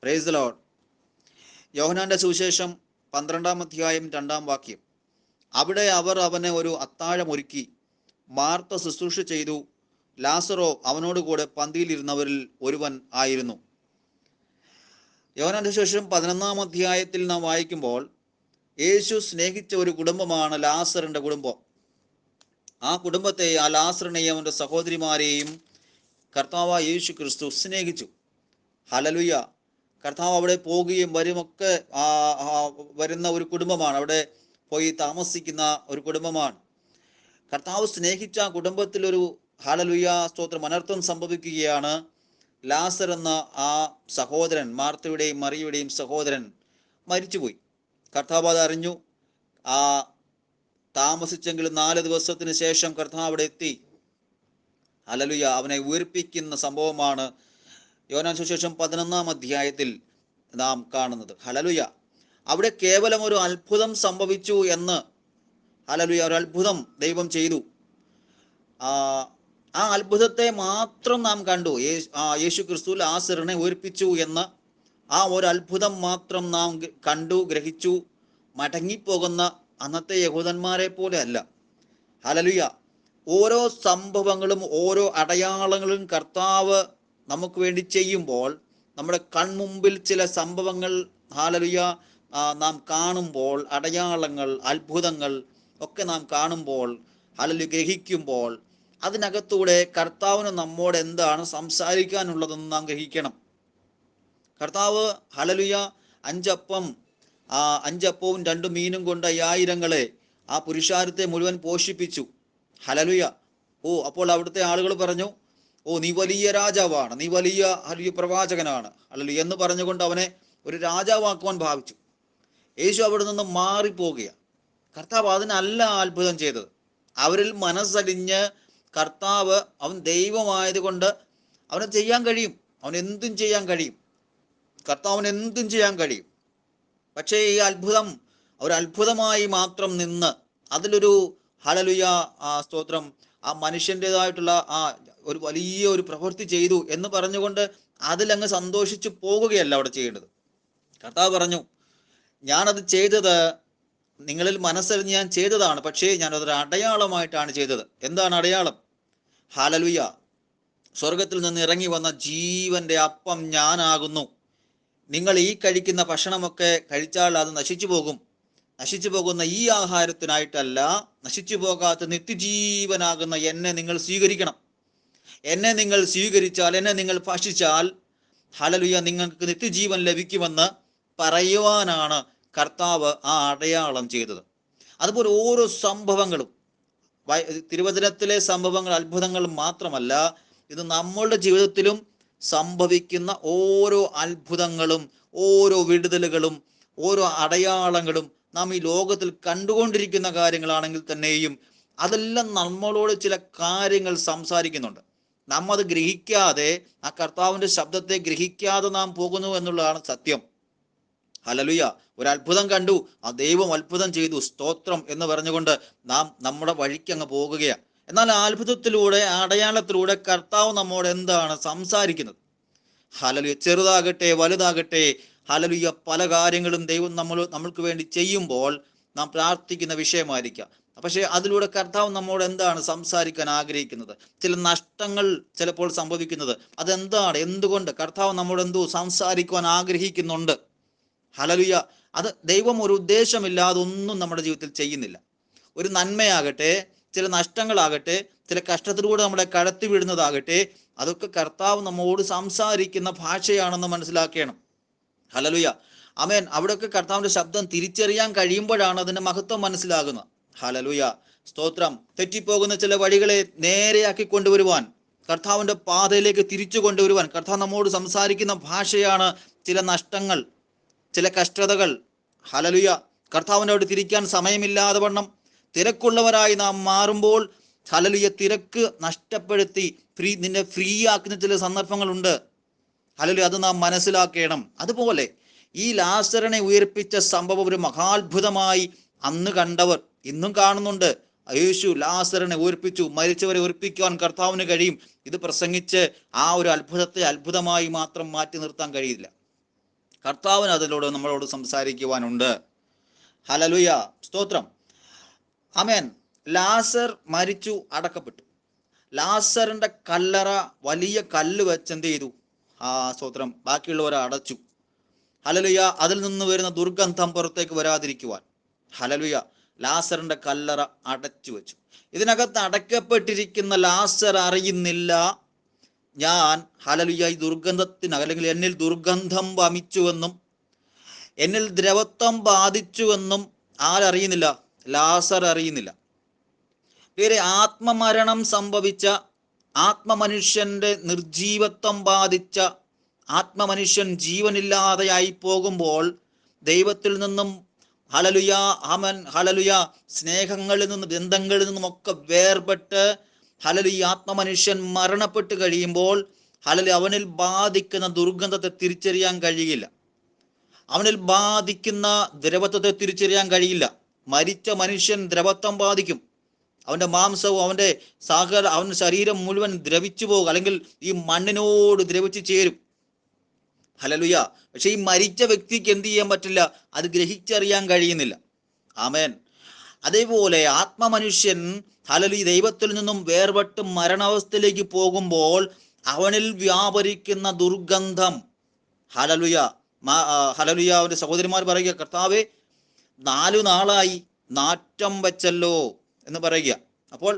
Praise the Lord. യോഹന്നാന്റെ സുവിശേഷം 12-ാം അധ്യായം 2-ാം വാക്യം. അവിടെ അവർ അവന് ഒരു അത്താഴം ഒരുക്കി. മാർത്ത ശുശ്രൂഷ ചെയ്തു. ലാസറോ അവനോടുകൂടെ പന്തിയിലിരുന്നവരിൽ ഒരുവൻ ആയിരുന്നു. യോഹന്നാന്റെ സുവിശേഷം 11-ാം അധ്യായത്തിൽ നാം വായിക്കുമ്പോൾ യേശു സ്നേഹിച്ച ഒരു കുടുംബമാണ് ലാസറിന്റെ കുടുംബം. ആ കുടുംബത്തെ, ആ ലാസറിനെയും അവൻ്റെ സഹോദരിമാരെയും കർത്താവായ യേശു ക്രിസ്തു സ്നേഹിച്ചു. ഹല്ലേലൂയ. കർത്താവ് അവിടെ പോകുകയും വരുമൊക്കെ വരുന്ന ഒരു കുടുംബമാണ്. അവിടെ പോയി താമസിക്കുന്ന ഒരു കുടുംബമാണ്. കർത്താവ് സ്നേഹിച്ച ആ കുടുംബത്തിലൊരു ഹല്ലേലൂയ സ്തോത്രം അനർത്ഥം സംഭവിക്കുകയാണ്. ലാസർ എന്ന ആ സഹോദരൻ, മാർത്തയുടെയും മറിയയുടെയും സഹോദരൻ മരിച്ചുപോയി. കർത്താവ് അത് അറിഞ്ഞു. ആ താമസിച്ചെങ്കിലും 4 ദിവസത്തിന് ശേഷം കർത്താവ് അവിടെ എത്തി. ഹല്ലേലൂയ. അവനെ ഉയർപ്പിക്കുന്ന സംഭവമാണ് യോഹന്നാൻ സുവിശേഷം 11-ാം അധ്യായത്തിൽ നാം കാണുന്നത്. ഹല്ലേലൂയ. അവിടെ കേവലം ഒരു അത്ഭുതം സംഭവിച്ചു എന്ന്, ഹല്ലേലൂയ, ഒരു അത്ഭുതം ദൈവം ചെയ്തു. ആ അത്ഭുതത്തെ മാത്രം നാം കണ്ടു. യേശു ക്രിസ്തു ലാസറിനെ ഉയർപ്പിച്ചു എന്ന ആ ഒരു അത്ഭുതം മാത്രം നാം കണ്ടു, ഗ്രഹിച്ചു. മടങ്ങിപ്പോകുന്ന അന്നത്തെ യഹൂദന്മാരെ പോലെ അല്ല. ഹല്ലേലൂയ. ഓരോ സംഭവങ്ങളും ഓരോ അടയാളങ്ങളും കർത്താവ് നമുക്ക് വേണ്ടി ചെയ്യുമ്പോൾ, നമ്മുടെ കൺമുമ്പിൽ ചില സംഭവങ്ങൾ ഹല്ലേലൂയ നാം കാണുമ്പോൾ, അടയാളങ്ങൾ, അത്ഭുതങ്ങൾ ഒക്കെ നാം കാണുമ്പോൾ, ഹല്ലേലൂയ, ഗ്രഹിക്കുമ്പോൾ, അതിനകത്തൂടെ കർത്താവിന് നമ്മോട് എന്താണ് സംസാരിക്കാനുള്ളതെന്ന് നാം ഗ്രഹിക്കണം. കർത്താവ് ഹല്ലേലൂയ 5 അപ്പവും 2 മീനും കൊണ്ട് 5000 ആ പുരുഷാരത്തെ മുഴുവൻ പോഷിപ്പിച്ചു. ഹല്ലേലൂയ. അപ്പോൾ അവിടുത്തെ ആളുകൾ പറഞ്ഞു, നീ വലിയ രാജാവാണ്, നീ വലിയ പ്രവാചകനാണ്, ഹല്ലേലൂയ എന്ന് പറഞ്ഞുകൊണ്ട് അവനെ ഒരു രാജാവാക്കുവാൻ ഭാവിച്ചു. യേശു അവിടെ നിന്ന് മാറിപ്പോകുകയാണ്. കർത്താവ് അതിനല്ല അത്ഭുതം ചെയ്തത്. അവരിൽ മനസ്സലിഞ്ഞ് കർത്താവ്, അവൻ ദൈവമായതുകൊണ്ട് അവന് ചെയ്യാൻ കഴിയും, അവൻ എന്തും ചെയ്യാൻ കഴിയും, കർത്താവിന് എന്തും ചെയ്യാൻ കഴിയും. പക്ഷേ ഈ അത്ഭുതം ഒരു അത്ഭുതമായി മാത്രം നിന്ന് അതിലൊരു ഹല്ലേലൂയ സ്തോത്രം ആ മനുഷ്യൻ്റെതായിട്ടുള്ള ഒരു വലിയ ഒരു പ്രവൃത്തി ചെയ്തു എന്ന് പറഞ്ഞുകൊണ്ട് അതിലങ്ങ് സന്തോഷിച്ചു പോകുകയല്ല അവിടെ ചെയ്യേണ്ടത്. കർത്താവ് പറഞ്ഞു, ഞാനത് ചെയ്തത് നിങ്ങളിൽ മനസ്സറിഞ്ഞ് ഞാൻ ചെയ്തതാണ്, പക്ഷേ ഞാനതൊരു അടയാളമായിട്ടാണ് ചെയ്തത്. എന്താണ് അടയാളം? ഹല്ലേലൂയ. സ്വർഗത്തിൽ നിന്ന് ഇറങ്ങി വന്ന ജീവന്റെ അപ്പം ഞാനാകുന്നു. നിങ്ങൾ ഈ കഴിക്കുന്ന ഭക്ഷണമൊക്കെ കഴിച്ചാൽ അത് നശിച്ചു പോകും. നശിച്ചു പോകുന്ന ഈ ആഹാരത്തിനായിട്ടല്ല, നശിച്ചു പോകാത്ത നിത്യജീവനാകുന്ന എന്നെ നിങ്ങൾ സ്വീകരിക്കണം. എന്നെ നിങ്ങൾ സ്വീകരിച്ചാൽ, എന്നെ നിങ്ങൾ ഭക്ഷിച്ചാൽ, ഹല്ലേലൂയ, നിങ്ങൾക്ക് നിത്യജീവൻ ലഭിക്കുമെന്ന് പറയുവാനാണ് കർത്താവ് ആ അടയാളം ചെയ്തത്. അതുപോലെ ഓരോ സംഭവങ്ങളും, തിരുവചനത്തിലെ സംഭവങ്ങൾ അത്ഭുതങ്ങൾ മാത്രമല്ല, ഇത് നമ്മളുടെ ജീവിതത്തിലും സംഭവിക്കുന്ന ഓരോ അത്ഭുതങ്ങളും, ഓരോ വിടുതലുകളും, ഓരോ അടയാളങ്ങളും നാം ഈ ലോകത്തിൽ കണ്ടുകൊണ്ടിരിക്കുന്ന കാര്യങ്ങളാണെങ്കിൽ തന്നെയും അതെല്ലാം നമ്മളോട് ചില കാര്യങ്ങൾ സംസാരിക്കുന്നുണ്ട്. നാം അത് ഗ്രഹിക്കാതെ, ആ കർത്താവിൻ്റെ ശബ്ദത്തെ ഗ്രഹിക്കാതെ നാം പോകുന്നു എന്നുള്ളതാണ് സത്യം. ഹല്ലേലൂയ. ഒരു അത്ഭുതം കണ്ടു, ആ ദൈവം അത്ഭുതം ചെയ്തു, സ്തോത്രം എന്ന് പറഞ്ഞുകൊണ്ട് നാം നമ്മുടെ വഴിക്ക് അങ്ങ് പോകുകയാണ്. എന്നാൽ ആ അത്ഭുതത്തിലൂടെ, ആ അടയാളത്തിലൂടെ കർത്താവ് നമ്മോട് എന്താണ് സംസാരിക്കുന്നത്? ഹല്ലേലൂയ. ചെറുതാകട്ടെ വലുതാകട്ടെ, ഹല്ലേലൂയ, പല കാര്യങ്ങളും ദൈവം നമ്മൾക്ക് വേണ്ടി ചെയ്യുമ്പോൾ നാം പ്രാർത്ഥിക്കുന്ന വിഷയമായിരിക്കാം. പക്ഷേ അതിലൂടെ കർത്താവ് നമ്മോട് എന്താണ് സംസാരിക്കാൻ ആഗ്രഹിക്കുന്നത്? ചില നഷ്ടങ്ങൾ ചിലപ്പോൾ സംഭവിക്കുന്നത് അതെന്താണ്? എന്തുകൊണ്ട്? കർത്താവ് നമ്മോട് എന്തോ സംസാരിക്കുവാൻ ആഗ്രഹിക്കുന്നുണ്ട്. ഹല്ലേലൂയ. അത് ദൈവം ഒരു ഉദ്ദേശമില്ലാതെ ഒന്നും നമ്മുടെ ജീവിതത്തിൽ ചെയ്യുന്നില്ല. ഒരു നന്മയാകട്ടെ, ചില നഷ്ടങ്ങളാകട്ടെ, ചില കഷ്ടത്തിലൂടെ നമ്മളെ കടത്തി വിടുന്നതാകട്ടെ, അതൊക്കെ കർത്താവ് നമ്മോട് സംസാരിക്കുന്ന ഭാഷയാണെന്ന് മനസ്സിലാക്കണം. ഹല്ലേലൂയ. ആമേൻ. അവിടെയൊക്കെ കർത്താവിന്റെ ശബ്ദം തിരിച്ചറിയാൻ കഴിയുമ്പോഴാണ് അതിന്റെ മഹത്വം മനസ്സിലാകുന്നത്. ഹല്ലേലൂയ. സ്തോത്രം. തെറ്റിപ്പോകുന്ന ചില വഴികളെ നേരെയാക്കി കൊണ്ടുവരുവാൻ, കർത്താവിന്റെ പാതയിലേക്ക് തിരിച്ചു കൊണ്ടുവരുവാൻ കർത്താവ് നമ്മോട് സംസാരിക്കുന്ന ഭാഷയാണ് ചില നഷ്ടങ്ങൾ, ചില കഷ്ടതകൾ. ഹല്ലേലൂയ. കർത്താവിനോട് തിരിക്കാൻ സമയമില്ലാതെ വണ്ണം തിരക്കുള്ളവരായി നാം മാറുമ്പോൾ, ഹല്ലേലൂയ, തിരക്ക് നഷ്ടപ്പെടുത്തി നിന്നെ ഫ്രീ ആക്കുന്ന ചില സന്ദർഭങ്ങളുണ്ട്. ഹല്ലേലൂയ. അത് നാം മനസ്സിലാക്കണം. അതുപോലെ ഈ ലാസറിനെ ഉയർപ്പിച്ച സംഭവം ഒരു മഹാത്ഭുതമായി അന്ന് കണ്ടവർ ഇന്നും കാണുന്നുണ്ട്. യേശു ലാസറിനെ ഉയർപ്പിച്ചു, മരിച്ചവരെ ഉയർപ്പിക്കുവാൻ കർത്താവിന് കഴിയും. ഇത് പ്രസംഗിച്ച് ആ ഒരു അത്ഭുതത്തെ അത്ഭുതമായി മാത്രം മാറ്റി നിർത്താൻ കഴിയില്ല. കർത്താവിന് അതിലൂടെ നമ്മളോട് സംസാരിക്കുവാനുണ്ട്. ഹല്ലേലൂയ, സ്തോത്രം. ആമേൻ. ലാസർ മരിച്ചു, അടക്കപ്പെട്ടു. ലാസറിന്റെ കല്ലറ വലിയ കല്ല് വെച്ച് എന്ത് ചെയ്തു? സ്തോത്രം, ബാക്കിയുള്ളവരെ അടച്ചു. ഹല്ലേലൂയ. അതിൽ നിന്ന് വരുന്ന ദുർഗന്ധം പുറത്തേക്ക് വരാതിരിക്കുവാൻ ഹല്ലേലൂയ ലാസറിന്റെ കല്ലറ അടച്ചു വെച്ചു. ഇതിനകത്ത് അടക്കപ്പെട്ടിരിക്കുന്ന ലാസർ അറിയുന്നില്ല, ഞാൻ ഹല്ലേലൂയ ഈ ദുർഗന്ധത്തിന്, അല്ലെങ്കിൽ എന്നിൽ ദുർഗന്ധം വമിച്ചുവെന്നും എന്നിൽ ദ്രവത്വം ബാധിച്ചുവെന്നും ആരറിയുന്നില്ല? ലാസർ അറിയുന്നില്ല. പേര് ആത്മമരണം സംഭവിച്ച, ആത്മമനുഷ്യന്റെ നിർജീവത്വം ബാധിച്ച ആത്മമനുഷ്യൻ ജീവനില്ലാതെയായി പോകുമ്പോൾ ദൈവത്തിൽ നിന്നും ഹല്ലേലൂയ ആമേൻ ഹല്ലേലൂയ സ്നേഹങ്ങളിൽ നിന്നും ബന്ധങ്ങളിൽ നിന്നും ഒക്കെ വേർപെട്ട് ഹല്ലേലൂയ ആത്മമനുഷ്യൻ മരണപ്പെട്ട് കഴിയുമ്പോൾ ഹല്ലേലൂയ അവനിൽ ബാധിക്കുന്ന ദുർഗന്ധത്തെ തിരിച്ചറിയാൻ കഴിയില്ല. അവനിൽ ബാധിക്കുന്ന ദ്രവത്വത്തെ തിരിച്ചറിയാൻ കഴിയില്ല. മരിച്ച മനുഷ്യൻ ദ്രവത്വം ബാധിക്കും. അവന്റെ മാംസവും അവന്റെ ശരീരം മുഴുവൻ ദ്രവിച്ചു പോകും, അല്ലെങ്കിൽ ഈ മണ്ണിനോട് ദ്രവിച്ചു ചേരും. ഹല്ലേലൂയ. പക്ഷെ ഈ മരിച്ച വ്യക്തിക്ക് എന്ത് ചെയ്യാൻ പറ്റില്ല? അത് ഗ്രഹിച്ചറിയാൻ കഴിയുന്നില്ല. ആമേൻ. അതേപോലെ ആത്മമനുഷ്യൻ ഹല്ലേലൂയ ദൈവത്തിൽ നിന്നും വേർപെട്ട് മരണാവസ്ഥയിലേക്ക് പോകുമ്പോൾ അവനിൽ വ്യാപരിക്കുന്ന ദുർഗന്ധം ഹല്ലേലൂയ ഹല്ലേലൂയ അവന്റെ സഹോദരിമാർ പറയുക, കർത്താവേ 4 നാളായി നാറ്റം വെച്ചല്ലോ എന്ന് പറയുക. അപ്പോൾ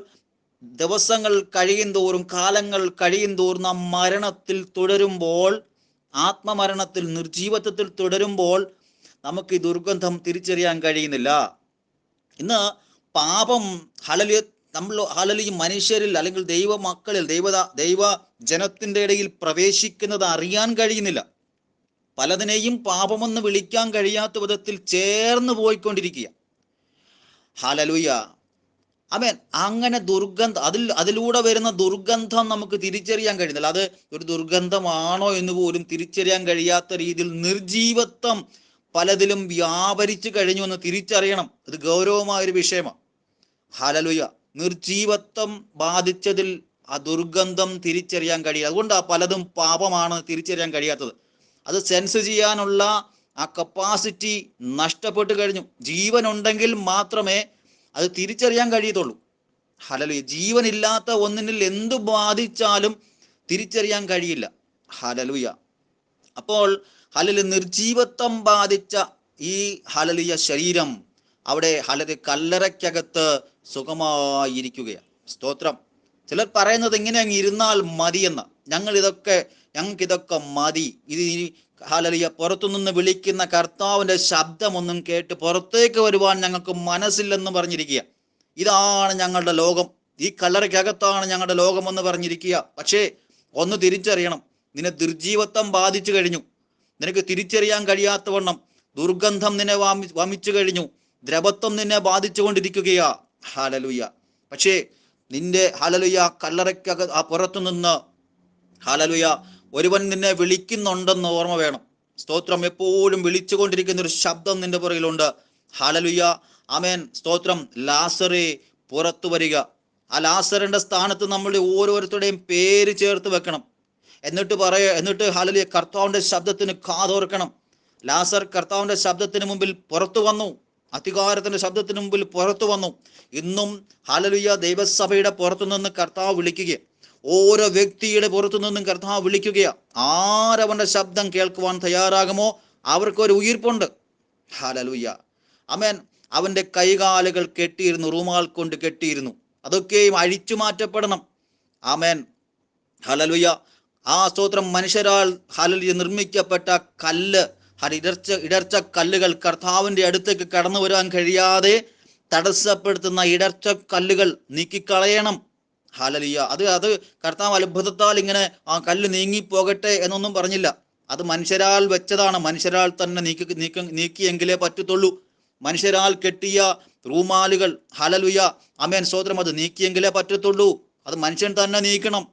ദിവസങ്ങൾ കഴിയും തോറും, കാലങ്ങൾ കഴിയും തോറും നാം മരണത്തിൽ തുടരുമ്പോൾ, ആത്മമരണത്തിൽ നിർജീവത്വത്തിൽ തുടരുമ്പോൾ നമുക്ക് ഈ ദുർഗന്ധം തിരിച്ചറിയാൻ കഴിയുന്നില്ല. ഇന്ന് പാപം ഹല്ലേലൂയ മനുഷ്യരിൽ, അല്ലെങ്കിൽ ദൈവ മക്കളിൽ, ദൈവ ജനത്തിന്റെ ഇടയിൽ പ്രവേശിക്കുന്നത് അറിയാൻ കഴിയുന്നില്ല. പലതിനെയും പാപമെന്ന് വിളിക്കാൻ കഴിയാത്ത വിധത്തിൽ ചേർന്ന് പോയിക്കൊണ്ടിരിക്കുക. ഹല്ലേലൂയ, ആമേൻ. അങ്ങനെ അതിലൂടെ വരുന്ന ദുർഗന്ധം നമുക്ക് തിരിച്ചറിയാൻ കഴിയുന്നില്ല. അത് ഒരു ദുർഗന്ധമാണോ എന്ന് പോലും തിരിച്ചറിയാൻ കഴിയാത്ത രീതിയിൽ നിർജീവത്വം പലതിലും വ്യാപരിച്ചു കഴിഞ്ഞു എന്ന് തിരിച്ചറിയണം. ഇത് ഗൗരവമായൊരു വിഷയമാണ്. ഹല്ലേലൂയ. നിർജീവത്വം ബാധിച്ചതിൽ ആ ദുർഗന്ധം തിരിച്ചറിയാൻ കഴിയില്ല. അതുകൊണ്ടാണ് പലതും പാപമാണ് തിരിച്ചറിയാൻ കഴിയാത്തത്. അത് സെൻസ് ചെയ്യാനുള്ള ആ കപ്പാസിറ്റി നഷ്ടപ്പെട്ടു കഴിഞ്ഞു. ജീവൻ ഉണ്ടെങ്കിൽ മാത്രമേ അത് തിരിച്ചറിയാൻ കഴിയത്തുള്ളൂ. ഹല്ലേലൂയ. ജീവനില്ലാത്ത ഒന്നിനിൽ എന്തു ബാധിച്ചാലും തിരിച്ചറിയാൻ കഴിയില്ല. ഹല്ലേലൂയ. അപ്പോൾ ഹല്ലേലൂയ നിർജീവത്വം ബാധിച്ച ഈ ഹല്ലേലൂയ ശരീരം അവിടെ ഹല്ലേലൂയ കല്ലറയ്ക്കകത്ത് സുഖമായിരിക്കുകയാണ്. സ്തോത്രം. ചിലർ പറയുന്നത് ഇങ്ങനെ അങ്ങ് ഇരുന്നാൽ മതിയെന്ന്. ഞങ്ങൾക്കിതൊക്കെ മതി. ഇത് ഹല്ലേലൂയ പുറത്തുനിന്ന് വിളിക്കുന്ന കർത്താവിന്റെ ശബ്ദമൊന്നും കേട്ട് പുറത്തേക്ക് വരുവാൻ ഞങ്ങൾക്ക് മനസ്സില്ലെന്ന് പറഞ്ഞിരിക്കുക. ഇതാണ് ഞങ്ങളുടെ ലോകം, ഈ കല്ലറയ്ക്കകത്താണ് ഞങ്ങളുടെ ലോകം എന്ന് പറഞ്ഞിരിക്കുക. പക്ഷേ ഒന്ന് തിരിച്ചറിയണം, നിന്നെ ദുർജീവത്വം ബാധിച്ചു കഴിഞ്ഞു. നിനക്ക് തിരിച്ചറിയാൻ കഴിയാത്തവണ്ണം ദുർഗന്ധം നിന്നെ വമിച്ചു കഴിഞ്ഞു. ദ്രവത്വം നിന്നെ ബാധിച്ചുകൊണ്ടിരിക്കുകയാ. ഹല്ലേലൂയ. പക്ഷേ നിന്റെ ഹല്ലേലൂയ കല്ലറയ്ക്കകത്ത് പുറത്തുനിന്ന് ഹല്ലേലൂയ ഒരുവൻ നിന്നെ വിളിക്കുന്നുണ്ടെന്ന് ഓർമ്മ വേണം. സ്തോത്രം. എപ്പോഴും വിളിച്ചുകൊണ്ടിരിക്കുന്ന ഒരു ശബ്ദം നിന്റെ പുറകിലുണ്ട്. ഹല്ലേലൂയ, ആമേൻ. സ്തോത്രം. ലാസറേ പുറത്തു വരിക. ആ ലാസറിന്റെ സ്ഥാനത്ത് നമ്മളുടെ ഓരോരുത്തരുടെയും പേര് ചേർത്ത് വെക്കണം. എന്നിട്ട് ഹല്ലേലൂയ കർത്താവിന്റെ ശബ്ദത്തിന് കാതോർക്കണം. ലാസർ കർത്താവിന്റെ ശബ്ദത്തിന് മുമ്പിൽ പുറത്തു വന്നു. അധികാരത്തിന്റെ ശബ്ദത്തിന് മുമ്പിൽ പുറത്തു വന്നു. ഇന്നും ഹല്ലേലൂയ ദൈവസഭയുടെ പുറത്തുനിന്ന് കർത്താവ് വിളിക്കുക. ഓരോ വ്യക്തിയുടെ പുറത്തു നിന്നും കർത്താവ് വിളിക്കുകയാ. ആരവന്റെ ശബ്ദം കേൾക്കുവാൻ തയ്യാറാകുമോ അവർക്കൊരു ഉയിർപ്പുണ്ട്. ഹല്ലേലൂയ, ആമേൻ. അവന്റെ കൈകാലുകൾ കെട്ടിയിരുന്നു, റൂമാൽ കൊണ്ട് കെട്ടിയിരുന്നു. അതൊക്കെയും അഴിച്ചു മാറ്റപ്പെടണം. ആമേൻ. ഹല്ലേലൂയ. ആ സ്തോത്രം. മനുഷ്യരാൽ ഹല്ലേലൂയ നിർമ്മിക്കപ്പെട്ട കല്ല്, ഇടർച്ച കല്ലുകൾ കർത്താവിന്റെ അടുത്തേക്ക് കടന്നു വരാൻ കഴിയാതെ തടസ്സപ്പെടുത്തുന്ന ഇടർച്ച കല്ലുകൾ നീക്കിക്കളയണം. ഹല്ലേലൂയ. അത് കർത്താവ് അത്ഭുതത്താൽ ഇങ്ങനെ ആ കല്ല് നീങ്ങിപ്പോകട്ടെ എന്നൊന്നും പറഞ്ഞില്ല. അത് മനുഷ്യരാൽ വെച്ചതാണ്. മനുഷ്യരാൽ തന്നെ നീക്കിയെങ്കിലേ പറ്റത്തുള്ളൂ. മനുഷ്യരാൽ കെട്ടിയ റൂമാലുകൾ ഹല്ലേലൂയ, ആമേൻ, സ്തോത്രം, അത് നീക്കിയെങ്കിലേ പറ്റത്തുള്ളൂ. അത് മനുഷ്യൻ തന്നെ നീക്കണം.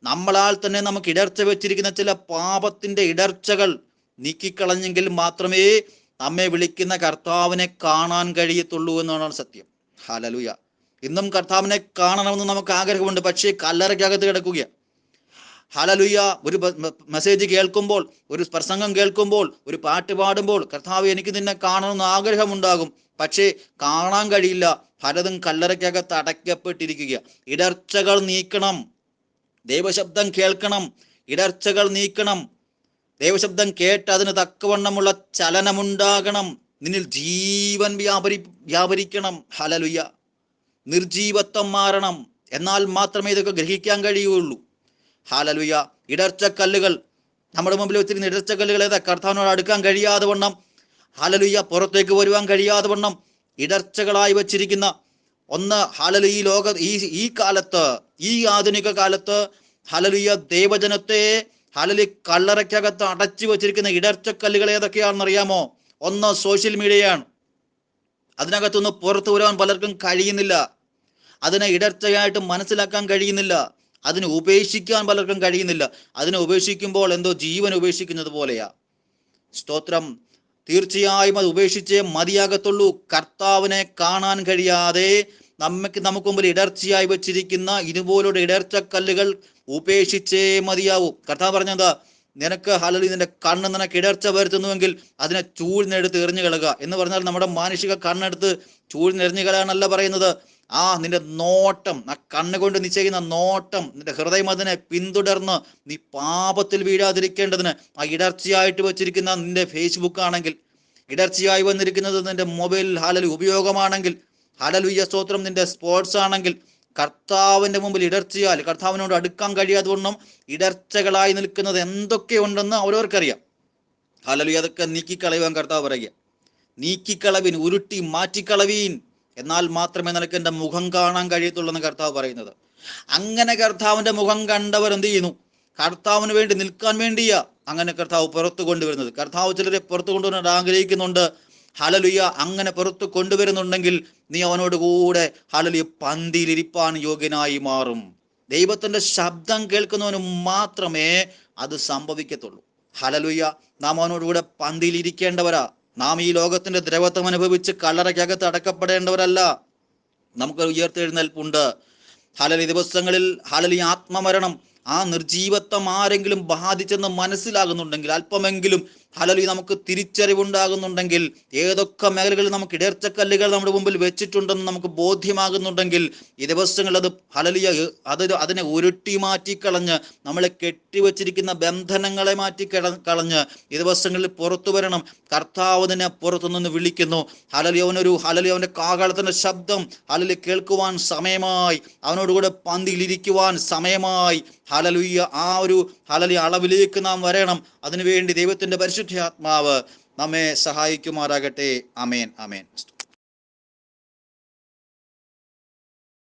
നമ്മളാൽ തന്നെ നമുക്ക് ഇടർച്ച വെച്ചിരിക്കുന്ന ചില പാപത്തിന്റെ ഇടർച്ചകൾ നീക്കിക്കളഞ്ഞെങ്കിൽ മാത്രമേ നമ്മെ വിളിക്കുന്ന കർത്താവിനെ കാണാൻ കഴിയത്തുള്ളൂ എന്നാണ് സത്യം. ഹല്ലേലൂയ. ഇന്നും കർത്താവിനെ കാണണമെന്ന് നമുക്ക് ആഗ്രഹമുണ്ട്. പക്ഷേ കല്ലറയ്ക്കകത്ത് കിടക്കുകയാണ്. ഹല്ലേലൂയ, ഒരു മെസ്സേജ് കേൾക്കുമ്പോൾ, ഒരു പ്രസംഗം കേൾക്കുമ്പോൾ, ഒരു പാട്ട് പാടുമ്പോൾ, കർത്താവ് എനിക്ക് നിന്നെ കാണണമെന്ന് ആഗ്രഹമുണ്ടാകും. പക്ഷേ കാണാൻ കഴിയില്ല. പലതും കല്ലറയ്ക്കകത്ത് അടയ്ക്കപ്പെട്ടിരിക്കുക. ഇടർച്ചകൾ നീക്കണം. ദൈവശബ്ദം കേൾക്കണം, ഇടർച്ചകൾ നീക്കണം. ദൈവശബ്ദം കേട്ട് അതിന് തക്കവണ്ണമുള്ള ചലനമുണ്ടാകണം. നിന്നിൽ ജീവൻ വ്യാപരിക്കണം. ഹല്ലേലൂയ. നിർജീവത്വം മാറണം. എന്നാൽ മാത്രമേ ഇതൊക്കെ ഗ്രഹിക്കാൻ കഴിയുള്ളൂ. ഹല്ലേലൂയ. ഇടർച്ചക്കല്ലുകൾ നമ്മുടെ മുമ്പിൽ വെച്ചിരുന്ന ഇടർച്ചക്കല്ലുകൾ ഏതാ? കർത്താവിനോട് അടുക്കാൻ കഴിയാതെ വണ്ണം, ഹല്ലേലൂയ, പുറത്തേക്ക് വരുവാൻ കഴിയാതെ വണ്ണം ഇടർച്ചകളായി വച്ചിരിക്കുന്ന ഒന്ന്. ഹല്ലേലൂയ, ഈ കാലത്ത്, ഈ ആധുനിക കാലത്ത്, ഹല്ലേലൂയ, ദൈവജനത്തെ ഹല്ലേലൂയ കല്ലറയ്ക്കകത്ത് അടച്ചു വച്ചിരിക്കുന്ന ഇടർച്ചക്കല്ലുകൾ ഏതൊക്കെയാണെന്ന് അറിയാമോ? ഒന്ന് സോഷ്യൽ മീഡിയയാണ്. അതിനകത്തുനിന്ന് പുറത്തു വരാൻ പലർക്കും കഴിയുന്നില്ല. അതിനെ ഇടർച്ചയായിട്ട് മനസ്സിലാക്കാൻ കഴിയുന്നില്ല. അതിനെ ഉപേക്ഷിക്കാൻ പലർക്കും കഴിയുന്നില്ല. അതിനെ ഉപേക്ഷിക്കുമ്പോൾ എന്തോ ജീവൻ ഉപേക്ഷിക്കുന്നത് പോലെയാ. സ്തോത്രം. തീർച്ചയായും അത് ഉപേക്ഷിച്ചേ മതിയാകത്തുള്ളൂ. കർത്താവിനെ കാണാൻ കഴിയാതെ നമുക്ക് മുമ്പിൽ ഇടർച്ചയായി വെച്ചിരിക്കുന്ന ഇതുപോലുള്ള ഇടർച്ചക്കല്ലുകൾ ഉപേക്ഷിച്ചേ മതിയാവൂ. കർത്താവ് പറഞ്ഞത്, നിനക്ക് ഹല്ലേലൂയ നിന്റെ കണ്ണ് നിനക്ക് ഇടർച്ച വരുത്തുന്നുവെങ്കിൽ അതിനെ ചൂഴ്ന്നെടുത്ത് എറിഞ്ഞു കളയുക എന്ന് പറഞ്ഞാൽ നമ്മുടെ മാനുഷിക കണ്ണെടുത്ത് ചൂഴ്ന്നെറിഞ്ഞു കളയാനല്ല പറയുന്നത്. നിന്റെ നോട്ടം, ആ കണ്ണുകൊണ്ട് നീ ചെയ്യുന്ന നോട്ടം, നിന്റെ ഹൃദയം അതിനെ പിന്തുടർന്ന് നീ പാപത്തിൽ വീഴാതിരിക്കേണ്ടതിന് ആ ഇടർച്ചയായിട്ട് വെച്ചിരിക്കുന്ന നിന്റെ ഫേസ്ബുക്ക് ആണെങ്കിൽ, ഇടർച്ചയായി വന്നിരിക്കുന്നത് നിന്റെ മൊബൈൽ ഹല്ലേലൂയ ഉപയോഗമാണെങ്കിൽ, ഹല്ലേലൂയ സ്തോത്രം, നിന്റെ സ്പോർട്സ് ആണെങ്കിൽ, കർത്താവിന്റെ മുമ്പിൽ ഇടർച്ചയാൽ കർത്താവിനോട് അടുക്കാൻ കഴിയാതെ വണ്ണം ഇടർച്ചകളായി നിൽക്കുന്നത് എന്തൊക്കെയുണ്ടെന്ന് അവരവർക്കറിയാം. ഹല്ലേലൂയ, അതൊക്കെ നീക്കിക്കളയുവാൻ കർത്താവ് പറയുക. നീക്കിക്കളവീൻ, ഉരുട്ടി മാറ്റിക്കളവീൻ, എന്നാൽ മാത്രമേ നിനക്ക് എൻ്റെ മുഖം കാണാൻ കഴിയത്തുള്ളൂ എന്ന് കർത്താവ് പറയുന്നത്. അങ്ങനെ കർത്താവിന്റെ മുഖം കണ്ടവർ എന്ത് ചെയ്യുന്നു? കർത്താവിന് വേണ്ടി നിൽക്കാൻ വേണ്ടിയാ അങ്ങനെ കർത്താവ് പുറത്തു കൊണ്ടുവരുന്നത്. കർത്താവ് ചിലരെ പുറത്തു കൊണ്ടുവരാൻ ആഗ്രഹിക്കുന്നുണ്ട്. ഹല്ലേലൂയ, അങ്ങനെ പുറത്തു കൊണ്ടുവരുന്നുണ്ടെങ്കിൽ നീ അവനോട് കൂടെ ഹല്ലേലൂയ പന്തിയിലിരിപ്പാൻ യോഗ്യനായി മാറും. ദൈവത്തിന്റെ ശബ്ദം കേൾക്കുന്നവന് മാത്രമേ അത് സംഭവിക്കത്തുള്ളൂ. ഹല്ലേലൂയ, നാം അവനോടുകൂടെ പന്തിയിലിരിക്കേണ്ടവരാ. നാം ഈ ലോകത്തിന്റെ ദ്രവത്വം അനുഭവിച്ച് കല്ലറയ്ക്കകത്ത് അടക്കപ്പെടേണ്ടവരല്ല. നമുക്ക് ഉയർത്തെഴുന്നേൽപ്പുണ്ട്. ഹല്ലേലൂയ, ദിവസങ്ങളിൽ ഹല്ലേലൂയ ആത്മമരണം, ആ നിർജീവത്വം ആരെങ്കിലും ബാധിച്ചെന്ന് മനസ്സിലാകുന്നുണ്ടെങ്കിൽ, അല്പമെങ്കിലും ഹല്ലേലൂയ നമുക്ക് തിരിച്ചറിവുണ്ടാകുന്നുണ്ടെങ്കിൽ, ഏതൊക്കെ മേഖലകളിൽ നമുക്ക് ഇടർച്ചക്കല്ലുകൾ നമ്മുടെ മുമ്പിൽ വെച്ചിട്ടുണ്ടെന്ന് നമുക്ക് ബോധ്യമാകുന്നുണ്ടെങ്കിൽ, ഈ ദിവസങ്ങളിൽ അത് ഹല്ലേലൂയ അതിനെ ഉരുട്ടി മാറ്റിക്കളഞ്ഞ്, നമ്മളെ കെട്ടിവെച്ചിരിക്കുന്ന ബന്ധനങ്ങളെ കളഞ്ഞ് ഈ ദിവസങ്ങളിൽ പുറത്തു വരണം. കർത്താവ് തന്നെ പുറത്തുനിന്ന് വിളിക്കുന്നു. ഹല്ലേലൂയ അവന്റെ കാഹളത്തിന്റെ ശബ്ദം ഹല്ലേലൂയ കേൾക്കുവാൻ സമയമായി, അവനോടുകൂടെ പന്തിയിലിരിക്കുവാൻ സമയമായി. ഹല്ലേലൂയ, ആ ഒരു ഹല്ലേലൂയ അളവിലേക്ക് നാം വരണം. അതിനുവേണ്ടി ദൈവത്തിന്റെ പരിശുദ്ധാത്മാവ് നമ്മെ സഹായിക്കുമാറാകട്ടെ. ആമേൻ, ആമേൻ.